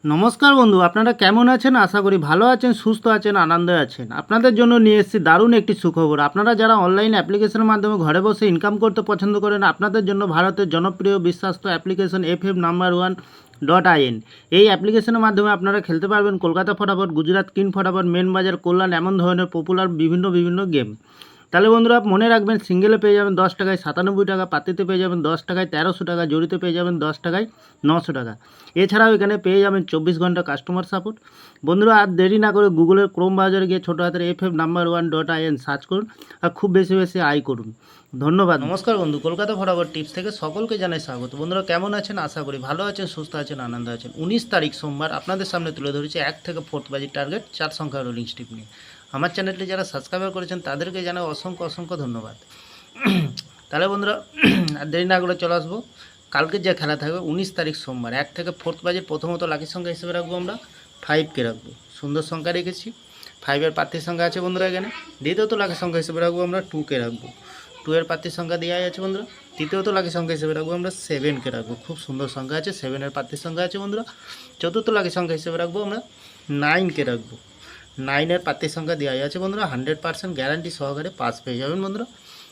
নমস্কার বন্ধু, আপনারা কেমন আছেন? আশা করি ভালো আছেন, সুস্থ আছেন, আনন্দে আছেন। আপনাদের জন্য নিয়ে এসেছি দারুণ একটি সুখবর। আপনারা যারা অনলাইন অ্যাপ্লিকেশনের মাধ্যমে ঘরে বসে ইনকাম করতে পছন্দ করেন, আপনাদের জন্য ভারতের জনপ্রিয় বিশ্বস্ত অ্যাপ্লিকেশন FF No.1.in। এই অ্যাপ্লিকেশনের মাধ্যমে আপনারা খেলতে পারবেন কলকাতা ফটাফট, গুজরাট কিং ফটাফট, মেন বাজার, কল্যাণ, এমন ধরনের পপুলার বিভিন্ন গেম। তাহলে বন্ধুরা মনে রাখবেন, সিঙ্গেলে পেয়ে যাবেন 10 টাকায় 97 টাকা, পাতিতে পেয়ে যাবেন 10 টাকায় 1300 টাকা, জড়িতে পেয়ে যাবেন 10 টাকায় 900 টাকা। এছাড়াও এখানে পেয়ে যাবেন 24 ঘন্টা কাস্টমার সাপোর্ট। বন্ধুরা আর দেরি না করে গুগলের ক্রোম ব্রাউজারে গিয়ে ছোটো হাতের FF No.1.in সার্চ করুন আর খুব বেশি আয় করুন। ধন্যবাদ। নমস্কার বন্ধু, কলকাতা ফটাফট টিপস থেকে সকলকে জানাই স্বাগত। বন্ধুরা কেমন আছেন? আশা করি ভালো আছেন, সুস্থ আছেন, আনন্দ আছেন। 19 তারিখ সোমবার আপনাদের সামনে তুলে ধরেছি 1 থেকে 4 বাজির টার্গেট 4 সংখ্যা রোলিং স্টিপ নিয়ে। আমার চ্যানেলটি যারা সাবস্ক্রাইব করেছেন তাদেরকে জানাই অসংখ্য ধন্যবাদ। তাহলে বন্ধুরা আর দেরি না করে চলে আসবো কালকের যে খেলা থাকবে 19 তারিখ সোমবার 1 থেকে 4 বাজে। প্রথমত লাকি সংখ্যা হিসেবে রাখবো আমরা 5কে রাখবো, সুন্দর সংখ্যা রেখেছি। 5-এর প্রার্থীর সংখ্যা আছে বন্ধুরা এখানে। দ্বিতীয়ত লাকি সংখ্যা হিসেবে রাখবো আমরা 2কে রাখবো, 2-এর প্রার্থীর সংখ্যা দেওয়া আছে বন্ধুরা। তৃতীয়ত লাকি সংখ্যা হিসেবে রাখবো আমরা 7কে রাখবো, খুব সুন্দর সংখ্যা আছে, 7-এর প্রার্থীর সংখ্যা আছে বন্ধুরা। চতুর্থ লাকি সংখ্যা হিসেবে রাখবো আমরা 9কে রাখবো, 9-এর প্রার্থীর সংখ্যা দেওয়া আছে বন্ধুরা। 100% গ্যারান্টি সহকারে পাস পেয়ে যাবেন বন্ধুরা।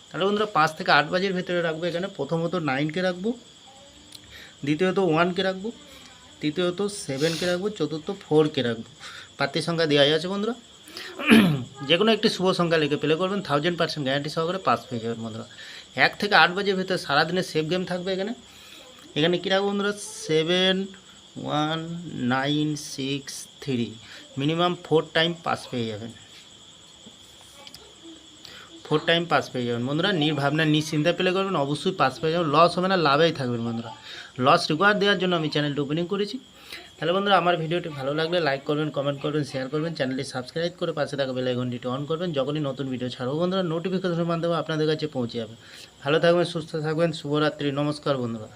তাহলে বন্ধুরা 5 থেকে 8 বাজির ভেতরে রাখবো এখানে। প্রথমত 9কে রাখবো, দ্বিতীয়ত 1কে রাখবো, তৃতীয়ত 7কে রাখবো, চতুর্থ 4কে রাখবো। প্রার্থীর সংখ্যা দেওয়া আছে বন্ধুরা। যে কোনো একটি শুভ সংখ্যা লিখে প্লে করবেন, 1000% গ্যারান্টি সহকারে পাস পেয়ে যাবেন বন্ধুরা। 1 থেকে 8 বাজির ভেতরে সারাদিনের সেফ গেম থাকবে এখানে। এখানে কী রাখবো বন্ধুরা? 7 1 9 6 3, মিনিমাম 4 টাইম পাস পেয়ে যাবেন, 4 টাইম পাস পেয়ে যাবেন বন্ধুরা। নির্ভাবনা নিশ্চিন্তা প্লে করবেন, অবশ্যই পাস পেয়ে যাবেন। লস হবে না, লাভেই থাকবেন বন্ধুরা। লস রিকোয়ার দেওয়ার জন্য আমি চ্যানেলটি ওপেনিং করেছি। তাহলে বন্ধুরা আমার ভিডিওটি ভালো লাগলে লাইক করবেন, কমেন্ট করবেন, শেয়ার করবেন, চ্যানেলটি সাবস্ক্রাইব করে পাশে থাকা বেল আইকনটি অন করবেন। যখনই নতুন ভিডিও ছাড়বো বন্ধুরা নোটিফিকেশনের মাধ্যমে আপনাদের কাছে পৌঁছে যাবে। ভালো থাকবেন, সুস্থ থাকবেন, শুভরাত্রি, নমস্কার বন্ধুরা।